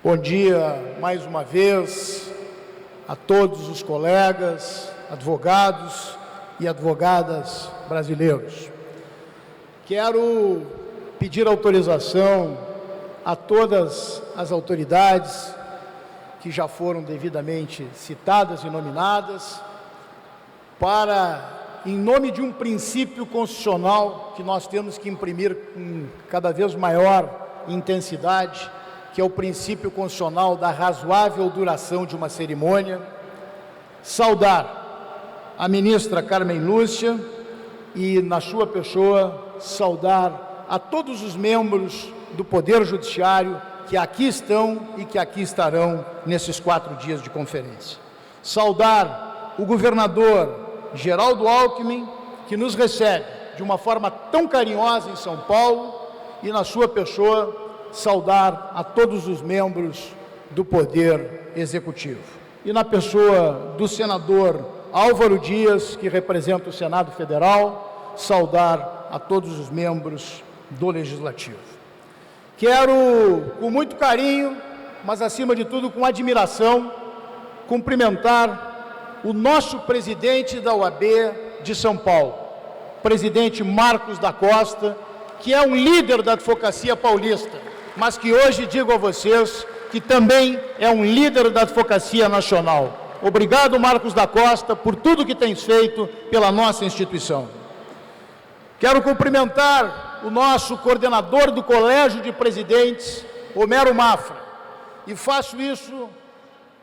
Bom dia, mais uma vez, a todos os colegas, advogados e advogadas brasileiros. Quero pedir autorização a todas as autoridades que já foram devidamente citadas e nominadas para, em nome de um princípio constitucional que nós temos que imprimir com cada vez maior intensidade, que é o princípio constitucional da razoável duração de uma cerimônia, saudar a ministra Carmen Lúcia e, na sua pessoa, saudar a todos os membros do Poder Judiciário que aqui estão e que aqui estarão nesses 4 dias de conferência. Saudar o governador Geraldo Alckmin, que nos recebe de uma forma tão carinhosa em São Paulo, e, na sua pessoa, saudar a todos os membros do Poder Executivo. E, na pessoa do senador Álvaro Dias, que representa o Senado Federal, saudar a todos os membros do Legislativo. Quero, com muito carinho, mas, acima de tudo, com admiração, cumprimentar o nosso presidente da OAB de São Paulo, presidente Marcos da Costa, que é um líder da advocacia paulista, mas que hoje digo a vocês que também é um líder da advocacia nacional. Obrigado, Marcos da Costa, por tudo que tens feito pela nossa instituição. Quero cumprimentar o nosso coordenador do Colégio de Presidentes, Homero Mafra, e faço isso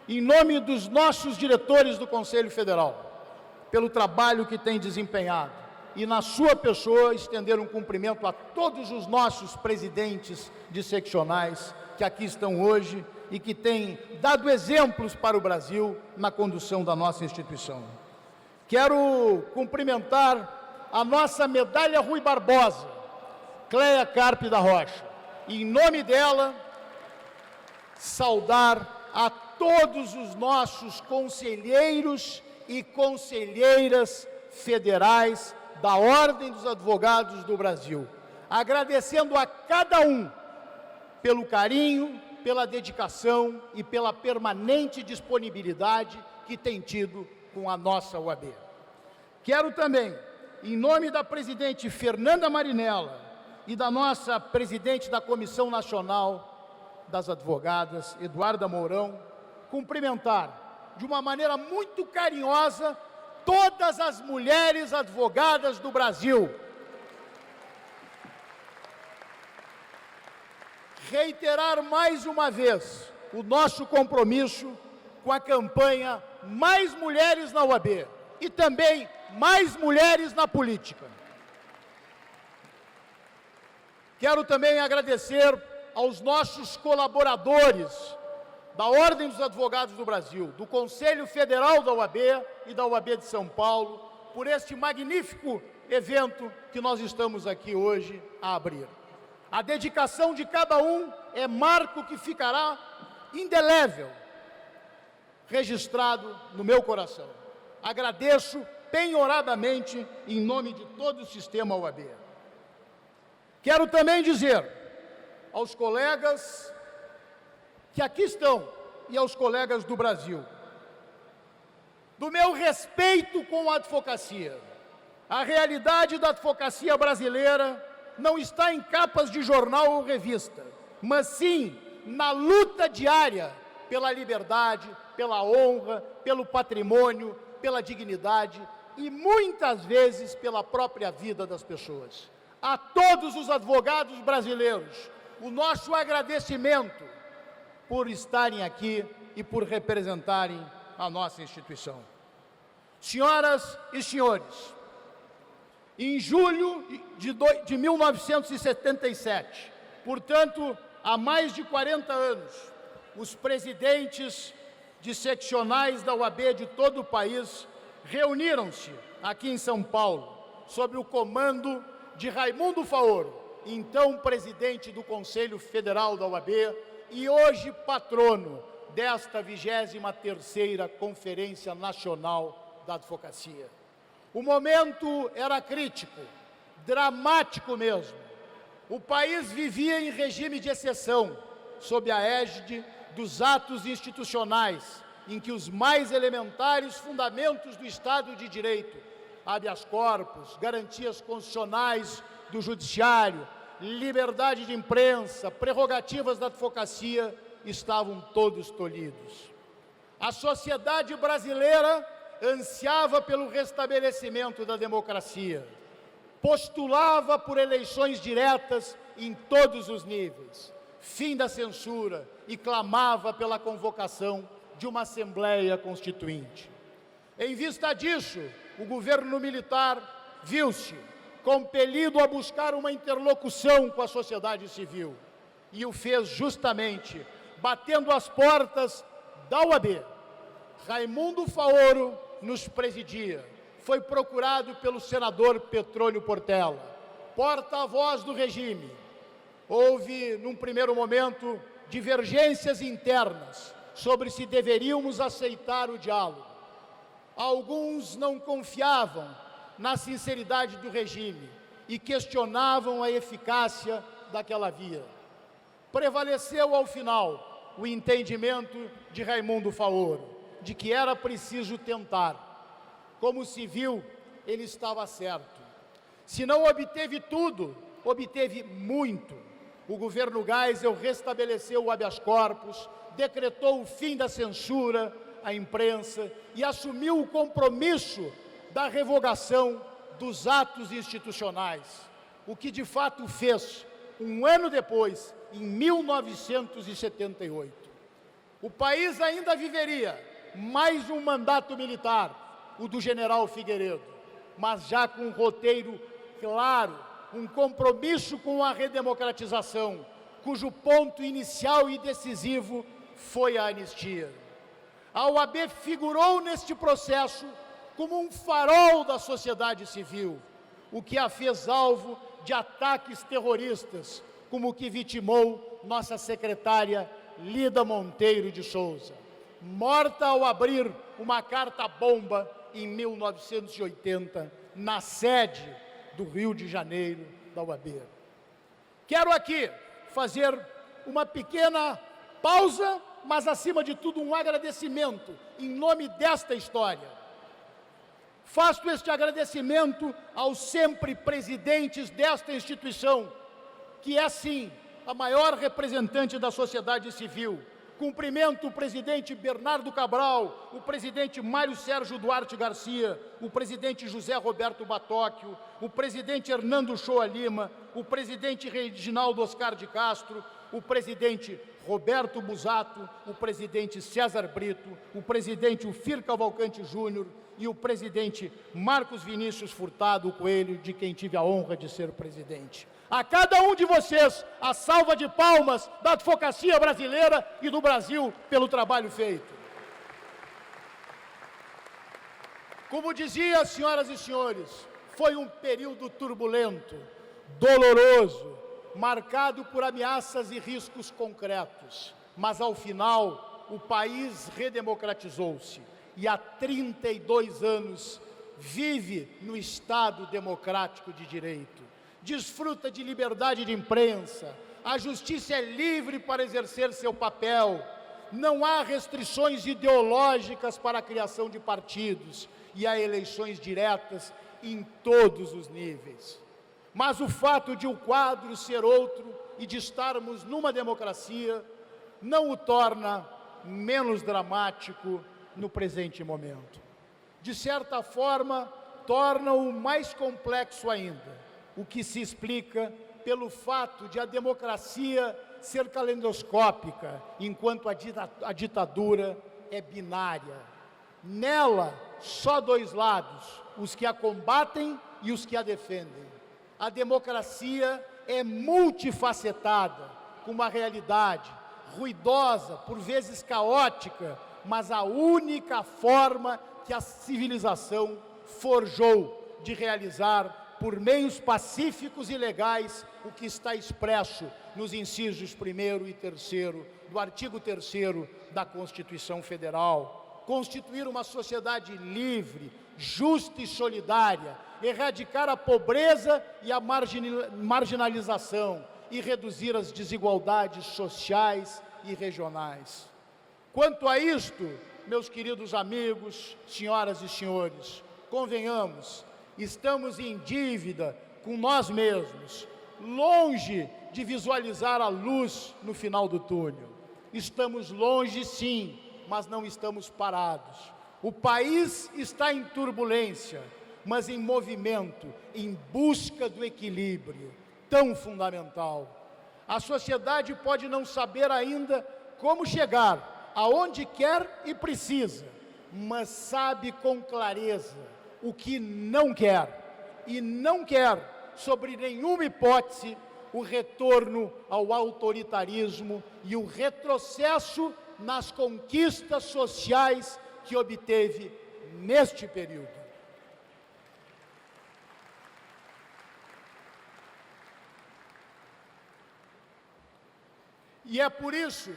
em nome dos nossos diretores do Conselho Federal, pelo trabalho que tem desempenhado, e, na sua pessoa, estender um cumprimento a todos os nossos presidentes de seccionais que aqui estão hoje e que têm dado exemplos para o Brasil na condução da nossa instituição. Quero cumprimentar a nossa medalha Rui Barbosa, Cleia Carpe da Rocha, e, em nome dela, saudar a todos os nossos conselheiros e conselheiras federais da Ordem dos Advogados do Brasil, agradecendo a cada um pelo carinho, pela dedicação e pela permanente disponibilidade que tem tido com a nossa OAB. Quero também, em nome da presidente Fernanda Marinella e da nossa presidente da Comissão Nacional das Advogadas, Eduarda Mourão, cumprimentar de uma maneira muito carinhosa todas as mulheres advogadas do Brasil. Reiterar mais uma vez o nosso compromisso com a campanha Mais Mulheres na OAB e também Mais Mulheres na Política. Quero também agradecer aos nossos colaboradores da Ordem dos Advogados do Brasil, do Conselho Federal da OAB e da OAB de São Paulo, por este magnífico evento que nós estamos aqui hoje a abrir. A dedicação de cada um é marco que ficará indelével, registrado no meu coração. Agradeço penhoradamente em nome de todo o sistema OAB. Quero também dizer aos colegas que aqui estão e aos colegas do Brasil, do meu respeito com a advocacia. A realidade da advocacia brasileira não está em capas de jornal ou revista, mas sim na luta diária pela liberdade, pela honra, pelo patrimônio, pela dignidade e, muitas vezes, pela própria vida das pessoas. A todos os advogados brasileiros, o nosso agradecimento por estarem aqui e por representarem a nossa instituição. Senhoras e senhores, em julho de 1977, portanto, há mais de 40 anos, os presidentes de seccionais da OAB de todo o país reuniram-se aqui em São Paulo, sob o comando de Raimundo Faoro, então presidente do Conselho Federal da OAB e hoje patrono desta 23ª Conferência Nacional da Advocacia. O momento era crítico, dramático mesmo. O país vivia em regime de exceção, sob a égide dos atos institucionais em que os mais elementares fundamentos do Estado de Direito, habeas corpus, garantias constitucionais do judiciário, liberdade de imprensa, prerrogativas da advocacia, estavam todos tolhidos. A sociedade brasileira ansiava pelo restabelecimento da democracia, postulava por eleições diretas em todos os níveis, fim da censura e clamava pela convocação de uma Assembleia Constituinte. Em vista disso, o governo militar viu-se compelido a buscar uma interlocução com a sociedade civil e o fez justamente batendo as portas da UAB. Raimundo Faoro nos presidia. Foi procurado pelo senador Petrônio Portela, porta-voz do regime. Houve, num primeiro momento, divergências internas sobre se deveríamos aceitar o diálogo. Alguns não confiavam na sinceridade do regime e questionavam a eficácia daquela via. Prevaleceu, ao final, o entendimento de Raimundo Faoro, de que era preciso tentar. Como se viu, ele estava certo. Se não obteve tudo, obteve muito. O governo Geisel restabeleceu o habeas corpus, decretou o fim da censura à imprensa e assumiu o compromisso da revogação dos atos institucionais, o que de fato fez um ano depois, em 1978. O país ainda viveria mais um mandato militar, o do general Figueiredo, mas já com um roteiro claro, um compromisso com a redemocratização, cujo ponto inicial e decisivo foi a anistia. A OAB figurou neste processo como um farol da sociedade civil, o que a fez alvo de ataques terroristas, como o que vitimou nossa secretária Lida Monteiro de Souza, morta ao abrir uma carta-bomba em 1980, na sede do Rio de Janeiro, da UAB. Quero aqui fazer uma pequena pausa, mas, acima de tudo, um agradecimento em nome desta história. Faço este agradecimento aos sempre presidentes desta instituição, que é, sim, a maior representante da sociedade civil. Cumprimento o presidente Bernardo Cabral, o presidente Mário Sérgio Duarte Garcia, o presidente José Roberto Batóquio, o presidente Hernando Shoa Lima, o presidente Reginaldo Oscar de Castro, o presidente Roberto Busato, o presidente César Brito, o presidente Ufir Cavalcante Júnior e o presidente Marcos Vinícius Furtado Coelho, de quem tive a honra de ser presidente. A cada um de vocês, a salva de palmas da advocacia brasileira e do Brasil pelo trabalho feito. Como dizia, senhoras e senhores, foi um período turbulento, doloroso, marcado por ameaças e riscos concretos. Mas, ao final, o país redemocratizou-se e há 32 anos vive no Estado democrático de direito. Desfruta de liberdade de imprensa, a justiça é livre para exercer seu papel, não há restrições ideológicas para a criação de partidos e há eleições diretas em todos os níveis. Mas o fato de o quadro ser outro e de estarmos numa democracia não o torna menos dramático no presente momento. De certa forma, torna-o mais complexo ainda, o que se explica pelo fato de a democracia ser calendoscópica, enquanto a ditadura é binária. Nela, só dois lados, os que a combatem e os que a defendem. A democracia é multifacetada, com uma realidade ruidosa, por vezes caótica, mas a única forma que a civilização forjou de realizar por meios pacíficos e legais o que está expresso nos incisos 1º e 3º do artigo 3º da Constituição Federal. Constituir uma sociedade livre, justa e solidária, erradicar a pobreza e a marginalização e reduzir as desigualdades sociais e regionais. Quanto a isto, meus queridos amigos, senhoras e senhores, convenhamos, estamos em dívida com nós mesmos, longe de visualizar a luz no final do túnel. Estamos longe, sim, mas não estamos parados. O país está em turbulência, mas em movimento, em busca do equilíbrio, tão fundamental. A sociedade pode não saber ainda como chegar aonde quer e precisa, mas sabe com clareza o que não quer, e não quer, sob nenhuma hipótese, o retorno ao autoritarismo e o retrocesso nas conquistas sociais que obteve neste período. E é por isso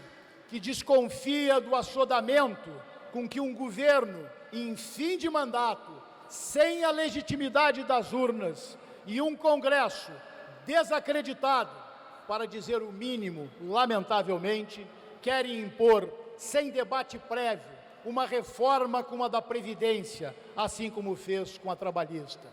que desconfia do assodamento com que um governo em fim de mandato, sem a legitimidade das urnas, e um Congresso desacreditado, para dizer o mínimo, lamentavelmente, querem impor, sem debate prévio, uma reforma como a da Previdência, assim como fez com a trabalhista.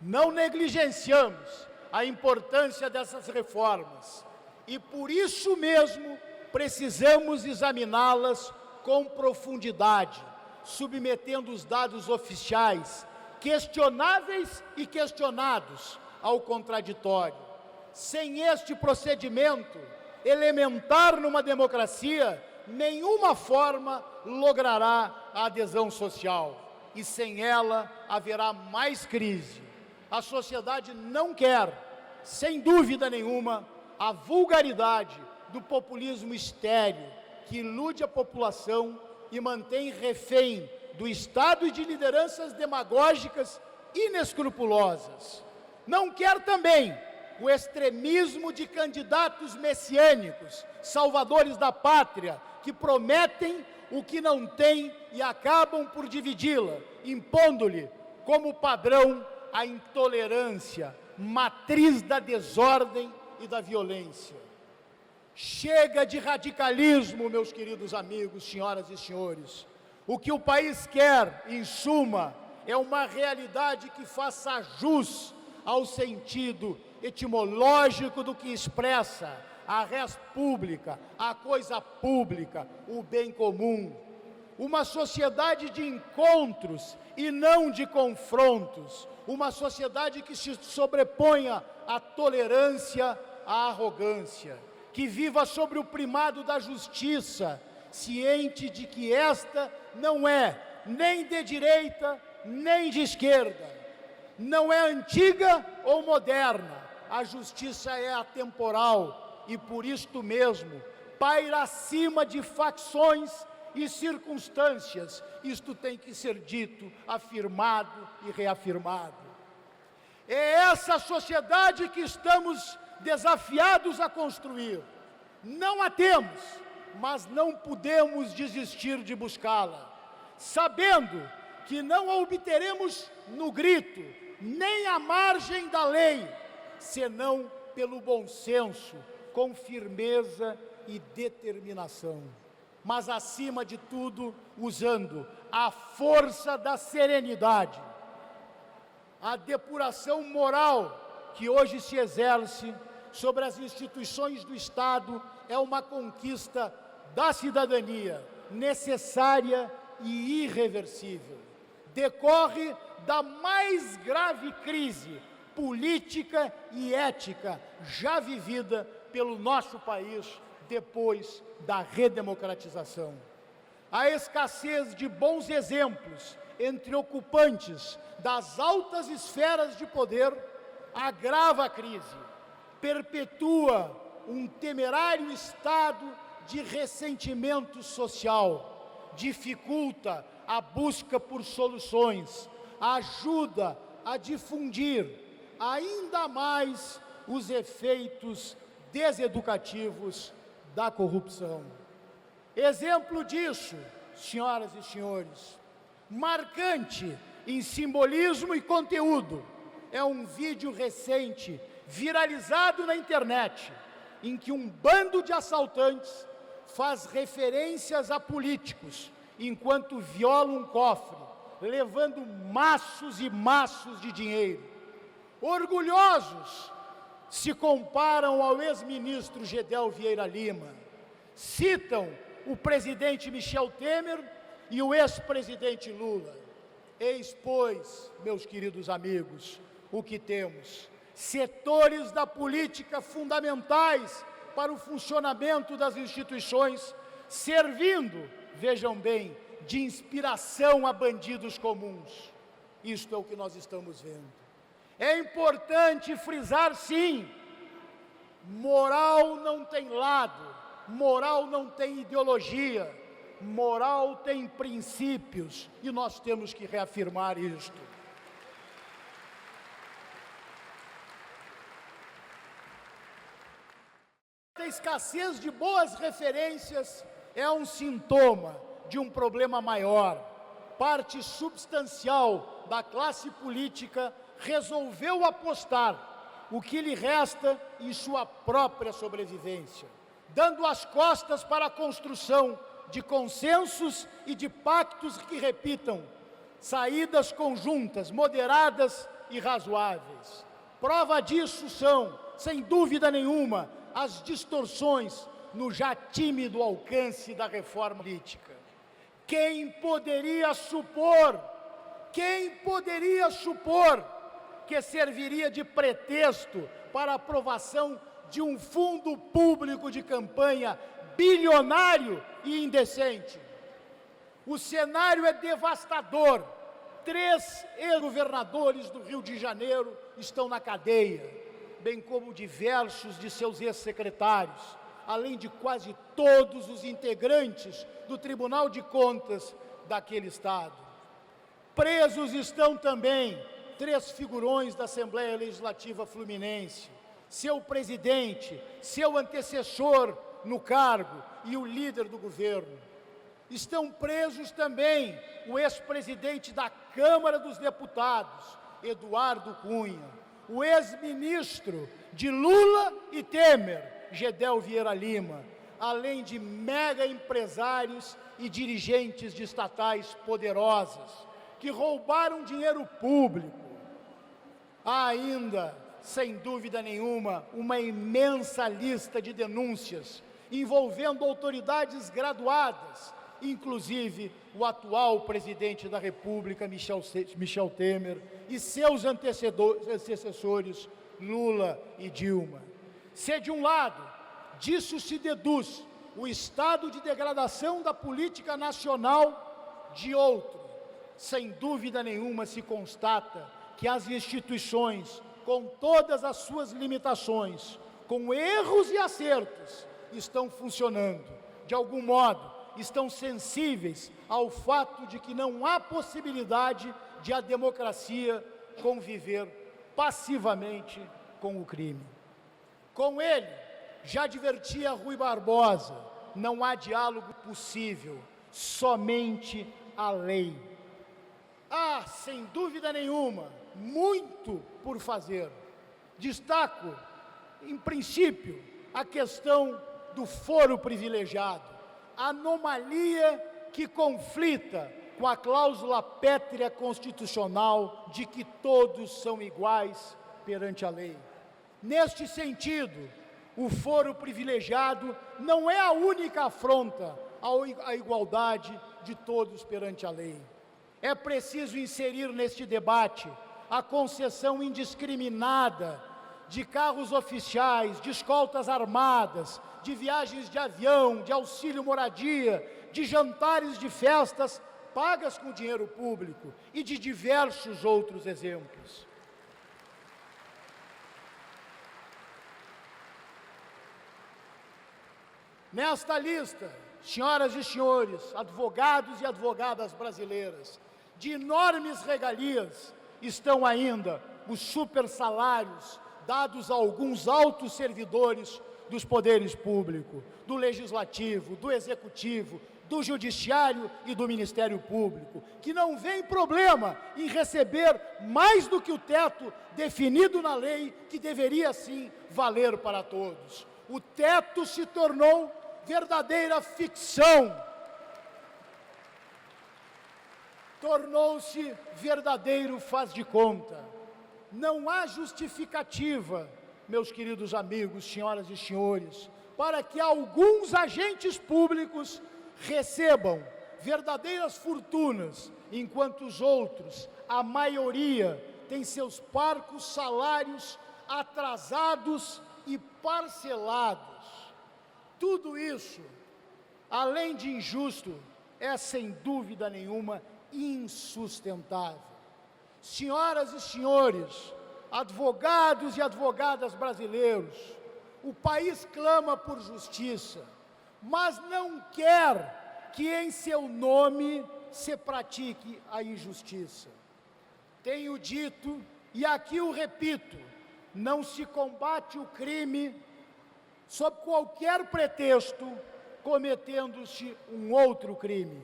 Não negligenciamos a importância dessas reformas e, por isso mesmo, precisamos examiná-las com profundidade, submetendo os dados oficiais, questionáveis e questionados, ao contraditório. Sem este procedimento, elementar numa democracia, nenhuma forma logrará a adesão social, e sem ela haverá mais crise. A sociedade não quer, sem dúvida nenhuma, a vulgaridade do populismo estéril, que ilude a população e mantém refém do Estado e de lideranças demagógicas inescrupulosas. Não quer também o extremismo de candidatos messiânicos, salvadores da pátria, que prometem o que não têm e acabam por dividi-la, impondo-lhe como padrão a intolerância, matriz da desordem e da violência. Chega de radicalismo, meus queridos amigos, senhoras e senhores. O que o país quer, em suma, é uma realidade que faça jus ao sentido etimológico do que expressa a res pública, a coisa pública, o bem comum. Uma sociedade de encontros e não de confrontos. Uma sociedade que se sobreponha à tolerância, à arrogância. Que viva sobre o primado da justiça, ciente de que esta não é nem de direita, nem de esquerda. Não é antiga ou moderna. A justiça é atemporal e, por isto mesmo, paira acima de facções e circunstâncias. Isto tem que ser dito, afirmado e reafirmado. É essa sociedade que estamos desafiados a construir. Não a temos, mas não podemos desistir de buscá-la, sabendo que não a obteremos no grito, nem à margem da lei, senão pelo bom senso, com firmeza e determinação. Mas, acima de tudo, usando a força da serenidade, a depuração moral que hoje se exerce sobre as instituições do Estado é uma conquista da cidadania, necessária e irreversível. Decorre da mais grave crise política e ética já vivida pelo nosso país depois da redemocratização. A escassez de bons exemplos entre ocupantes das altas esferas de poder agrava a crise, perpetua um temerário estado de ressentimento social, dificulta a busca por soluções, ajuda a difundir ainda mais os efeitos deseducativos da corrupção. Exemplo disso, senhoras e senhores, marcante em simbolismo e conteúdo, é um vídeo recente, viralizado na internet, em que um bando de assaltantes faz referências a políticos, enquanto viola um cofre, levando maços e maços de dinheiro. Orgulhosos, se comparam ao ex-ministro Gedel Vieira Lima, citam o presidente Michel Temer e o ex-presidente Lula. Eis, pois, meus queridos amigos, o que temos: setores da política fundamentais para o funcionamento das instituições, servindo, vejam bem, de inspiração a bandidos comuns. Isto é o que nós estamos vendo. É importante frisar, sim, moral não tem lado, moral não tem ideologia, moral tem princípios, e nós temos que reafirmar isto. A escassez de boas referências é um sintoma de um problema maior. Parte substancial da classe política resolveu apostar o que lhe resta em sua própria sobrevivência, dando as costas para a construção de consensos e de pactos que repitam saídas conjuntas, moderadas e razoáveis. Prova disso são, sem dúvida nenhuma, as distorções no já tímido alcance da reforma política. Quem poderia supor que serviria de pretexto para a aprovação de um fundo público de campanha bilionário e indecente? O cenário é devastador. 3 ex-governadores do Rio de Janeiro estão na cadeia, bem como diversos de seus ex-secretários, além de quase todos os integrantes do Tribunal de Contas daquele estado. Presos estão também 3 figurões da Assembleia Legislativa Fluminense, seu presidente, seu antecessor no cargo e o líder do governo. Estão presos também o ex-presidente da Câmara dos Deputados, Eduardo Cunha, o ex-ministro de Lula e Temer, Gedel Vieira Lima, além de mega empresários e dirigentes de estatais poderosas, que roubaram dinheiro público. Há ainda, sem dúvida nenhuma, uma imensa lista de denúncias envolvendo autoridades graduadas, inclusive o atual presidente da República, Michel Temer, e seus antecessores, Lula e Dilma. Se de um lado, disso se deduz o estado de degradação da política nacional, de outro, sem dúvida nenhuma se constata que as instituições, com todas as suas limitações, com erros e acertos, estão funcionando. De algum modo, estão sensíveis ao fato de que não há possibilidade de a democracia conviver passivamente com o crime. Com ele, já advertia Rui Barbosa, não há diálogo possível, somente a lei. Há, sem dúvida nenhuma, muito por fazer. Destaco, em princípio, a questão do foro privilegiado, anomalia que conflita com a cláusula pétrea constitucional de que todos são iguais perante a lei. Neste sentido, o foro privilegiado não é a única afronta à igualdade de todos perante a lei. É preciso inserir neste debate a concessão indiscriminada de carros oficiais, de escoltas armadas, de viagens de avião, de auxílio moradia, de jantares de festas pagas com dinheiro público e de diversos outros exemplos. Nesta lista, senhoras e senhores, advogados e advogadas brasileiras, de enormes regalias, estão ainda os supersalários dados a alguns altos servidores dos poderes públicos, do legislativo, do executivo, do Judiciário e do Ministério Público, que não vê problema em receber mais do que o teto definido na lei, que deveria sim valer para todos. O teto se tornou verdadeira ficção, tornou-se verdadeiro faz de conta. Não há justificativa, meus queridos amigos, senhoras e senhores, para que alguns agentes públicos recebam verdadeiras fortunas, enquanto os outros, a maioria, tem seus parcos salários atrasados e parcelados. Tudo isso, além de injusto, é sem dúvida nenhuma insustentável. Senhoras e senhores, advogados e advogadas brasileiros, o país clama por justiça, mas não quer que em seu nome se pratique a injustiça. Tenho dito, e aqui o repito, não se combate o crime sob qualquer pretexto, cometendo-se um outro crime.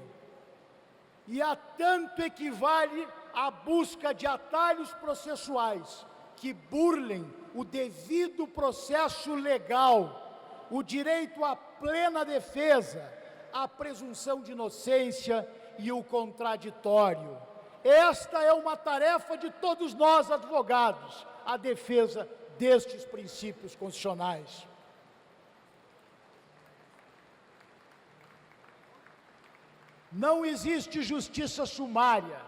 E a tanto equivale a busca de atalhos processuais que burlem o devido processo legal, o direito à plena defesa, a presunção de inocência e o contraditório. Esta é uma tarefa de todos nós, advogados, a defesa destes princípios constitucionais. Não existe justiça sumária,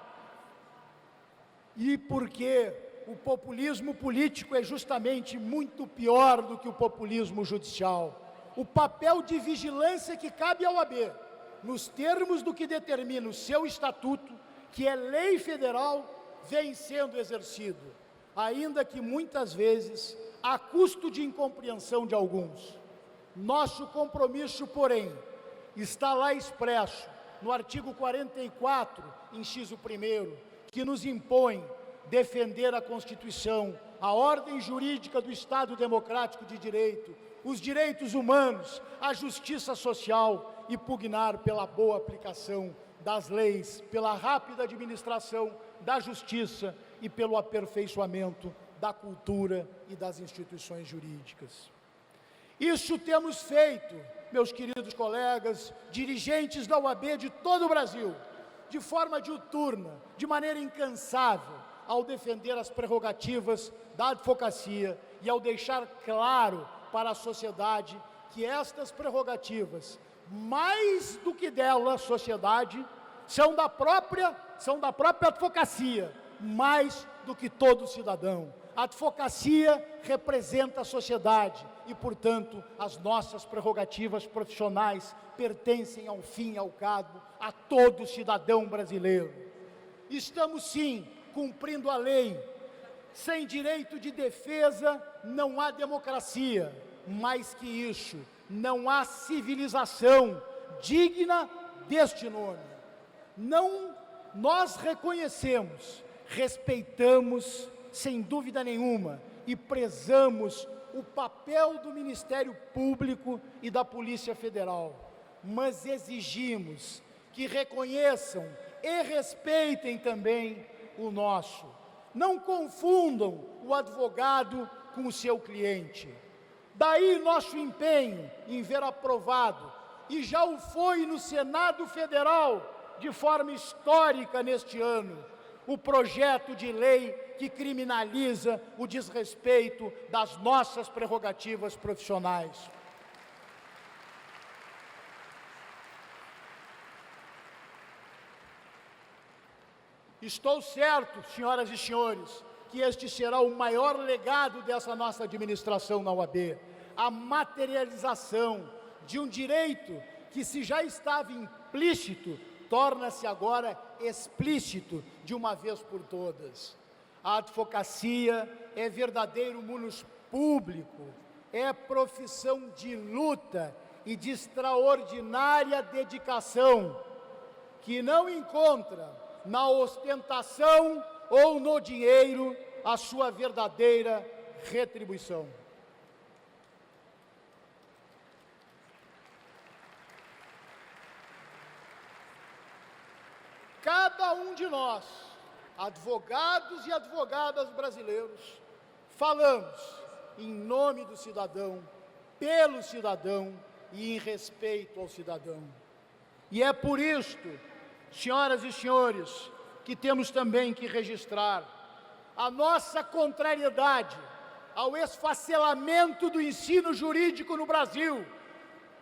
e porque o populismo político é justamente muito pior do que o populismo judicial. O papel de vigilância que cabe ao OAB, nos termos do que determina o seu estatuto, que é lei federal, vem sendo exercido, ainda que muitas vezes a custo de incompreensão de alguns. Nosso compromisso, porém, está lá expresso no artigo 44, inciso 1º, que nos impõe defender a Constituição, a ordem jurídica do Estado Democrático de Direito, os direitos humanos, a justiça social e pugnar pela boa aplicação das leis, pela rápida administração da justiça e pelo aperfeiçoamento da cultura e das instituições jurídicas. Isso temos feito, meus queridos colegas, dirigentes da OAB de todo o Brasil, de forma diuturna, de maneira incansável, ao defender as prerrogativas da advocacia e ao deixar claro para a sociedade que estas prerrogativas, mais do que dela, sociedade, são da própria advocacia, mais do que todo cidadão. A advocacia representa a sociedade e, portanto, as nossas prerrogativas profissionais pertencem, ao fim e ao cabo, a todo cidadão brasileiro. Estamos, sim, cumprindo a lei. Sem direito de defesa não há democracia. Mais que isso, não há civilização digna deste nome. Nós reconhecemos, respeitamos, sem dúvida nenhuma, e prezamos o papel do Ministério Público e da Polícia Federal, mas exigimos que reconheçam e respeitem também o nosso. Não confundam o advogado com o seu cliente. Daí nosso empenho em ver aprovado, e já o foi no Senado Federal, de forma histórica neste ano, o projeto de lei que criminaliza o desrespeito das nossas prerrogativas profissionais. Estou certo, senhoras e senhores, que este será o maior legado dessa nossa administração na OAB, a materialização de um direito que, se já estava implícito, torna-se agora explícito de uma vez por todas. A advocacia é verdadeiro munus público, é profissão de luta e de extraordinária dedicação, que não encontra na ostentação ou no dinheiro a sua verdadeira retribuição. um de nós, advogados e advogadas brasileiros, falamos em nome do cidadão, pelo cidadão e em respeito ao cidadão. E é por isto, senhoras e senhores, que temos também que registrar a nossa contrariedade ao esfacelamento do ensino jurídico no Brasil,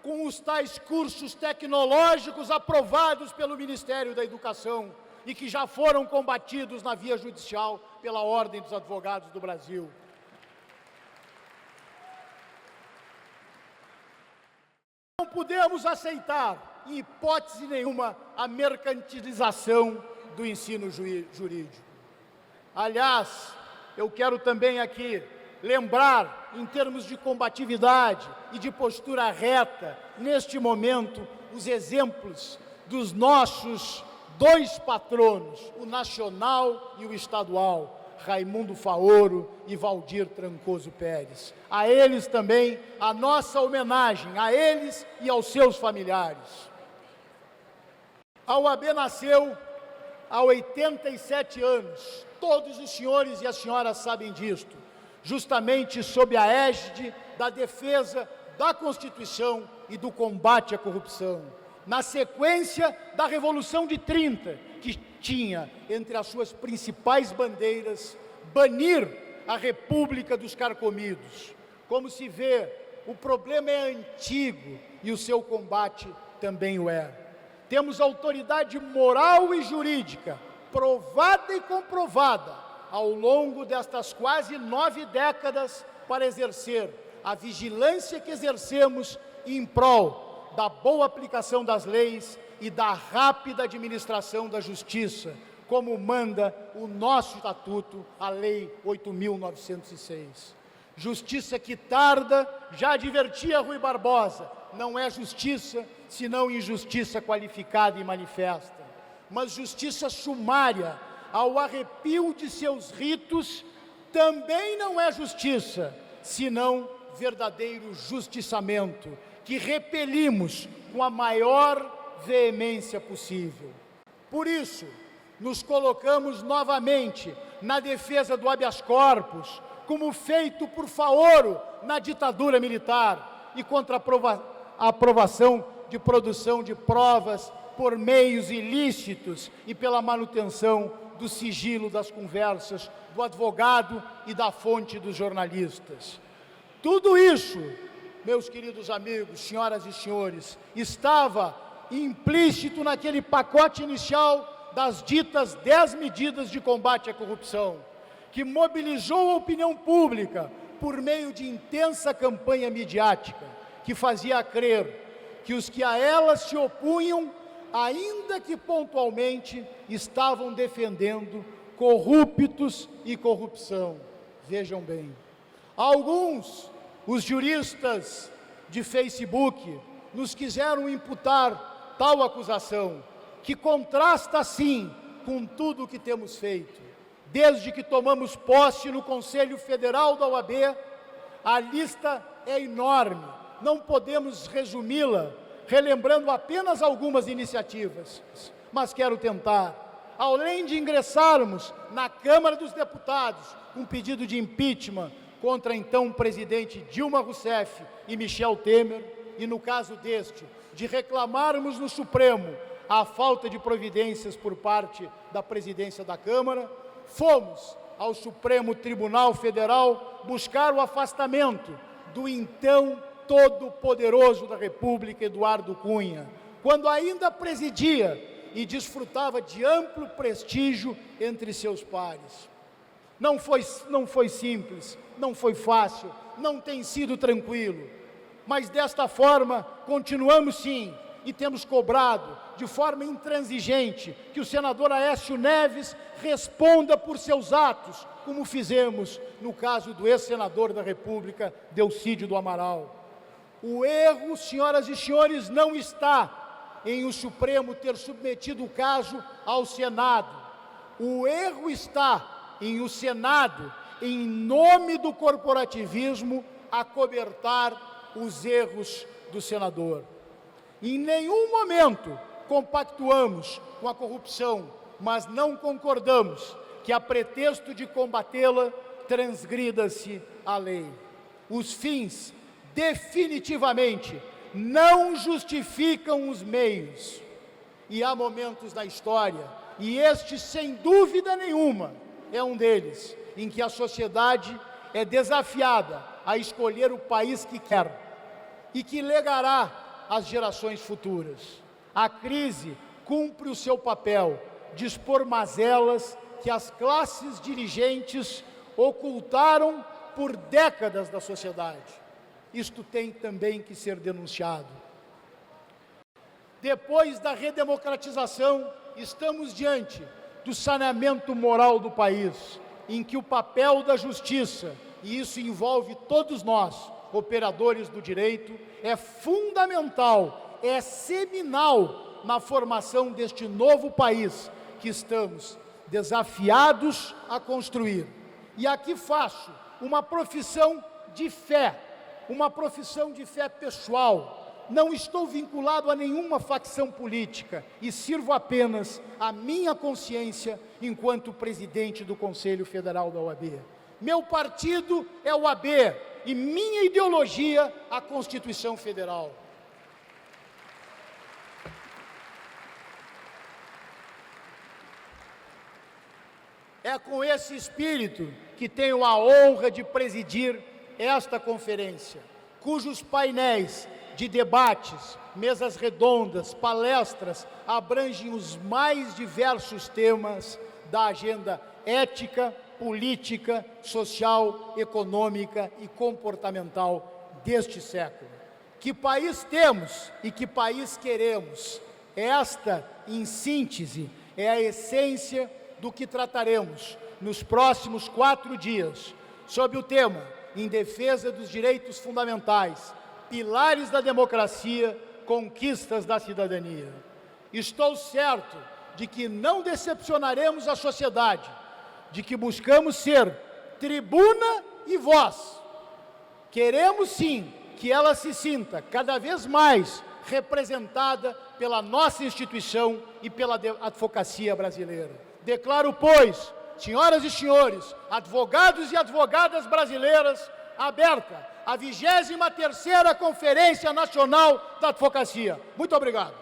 com os tais cursos tecnológicos aprovados pelo Ministério da Educação e que já foram combatidos na via judicial pela Ordem dos Advogados do Brasil. Não podemos aceitar, em hipótese nenhuma, a mercantilização do ensino jurídico. Aliás, eu quero também aqui lembrar, em termos de combatividade e de postura reta, neste momento, os exemplos dos nossos dois patronos, o nacional e o estadual, Raimundo Faoro e Valdir Trancoso Pérez. A eles também a nossa homenagem, a eles e aos seus familiares. A OAB nasceu há 87 anos, todos os senhores e as senhoras sabem disto, justamente sob a égide da defesa da Constituição e do combate à corrupção. Na sequência da Revolução de 30, que tinha entre as suas principais bandeiras banir a República dos Carcomidos. Como se vê, o problema é antigo e o seu combate também o é. Temos autoridade moral e jurídica, provada e comprovada, ao longo destas quase 9 décadas, para exercer a vigilância que exercemos em prol da boa aplicação das leis e da rápida administração da justiça, como manda o nosso estatuto, a Lei 8.906. Justiça que tarda, já advertia Rui Barbosa, não é justiça, senão injustiça qualificada e manifesta. Mas justiça sumária, ao arrepio de seus ritos, também não é justiça, senão verdadeiro justiçamento, que repelimos com a maior veemência possível. Por isso, nos colocamos novamente na defesa do habeas corpus, como feito por Faoro na ditadura militar, e contra a aprovação de produção de provas por meios ilícitos e pela manutenção do sigilo das conversas do advogado e da fonte dos jornalistas. Tudo isso, meus queridos amigos, senhoras e senhores, estava implícito naquele pacote inicial das ditas 10 medidas de combate à corrupção, que mobilizou a opinião pública por meio de intensa campanha midiática, que fazia crer que os que a elas se opunham, ainda que pontualmente, estavam defendendo corruptos e corrupção. Vejam bem, alguns, os juristas de Facebook, nos quiseram imputar tal acusação, que contrasta, sim, com tudo o que temos feito. Desde que tomamos posse no Conselho Federal da OAB, a lista é enorme, não podemos resumi-la, relembrando apenas algumas iniciativas, mas quero tentar. Além de ingressarmos na Câmara dos Deputados um pedido de impeachment contra então o presidente Dilma Rousseff e Michel Temer, e no caso deste, de reclamarmos no Supremo a falta de providências por parte da presidência da Câmara, fomos ao Supremo Tribunal Federal buscar o afastamento do então todo-poderoso da República, Eduardo Cunha, quando ainda presidia e desfrutava de amplo prestígio entre seus pares. Não foi simples, não foi fácil, não tem sido tranquilo, mas desta forma continuamos sim e temos cobrado de forma intransigente que o senador Aécio Neves responda por seus atos, como fizemos no caso do ex-senador da República, Delcídio do Amaral. O erro, senhoras e senhores, não está em o Supremo ter submetido o caso ao Senado. O erro está em o Senado, em nome do corporativismo, acobertar os erros do senador. Em nenhum momento compactuamos com a corrupção, mas não concordamos que, a pretexto de combatê-la, transgrida-se a lei. Os fins, definitivamente, não justificam os meios. E há momentos na história, e este, sem dúvida nenhuma, é um deles, em que a sociedade é desafiada a escolher o país que quer e que legará às gerações futuras. A crise cumpre o seu papel de expor mazelas que as classes dirigentes ocultaram por décadas da sociedade. Isto tem também que ser denunciado. Depois da redemocratização, estamos diante do saneamento moral do país, em que o papel da justiça, e isso envolve todos nós, operadores do direito, é fundamental, é seminal na formação deste novo país que estamos desafiados a construir. E aqui faço uma profissão de fé pessoal. Não estou vinculado a nenhuma facção política e sirvo apenas a minha consciência enquanto presidente do Conselho Federal da OAB. Meu partido é o OAB e minha ideologia a Constituição Federal. É com esse espírito que tenho a honra de presidir esta conferência, cujos painéis de debates, mesas redondas, palestras abrangem os mais diversos temas da agenda ética, política, social, econômica e comportamental deste século. Que país temos e que país queremos? Esta, em síntese, é a essência do que trataremos nos próximos 4 dias, sob o tema Em Defesa dos Direitos Fundamentais, Pilares da Democracia, Conquistas da Cidadania. Estou certo de que não decepcionaremos a sociedade, de que buscamos ser tribuna e voz. Queremos sim que ela se sinta cada vez mais representada pela nossa instituição e pela advocacia brasileira. Declaro, pois, senhoras e senhores, advogados e advogadas brasileiras, aberta a 23ª Conferência Nacional da Advocacia. Muito obrigado.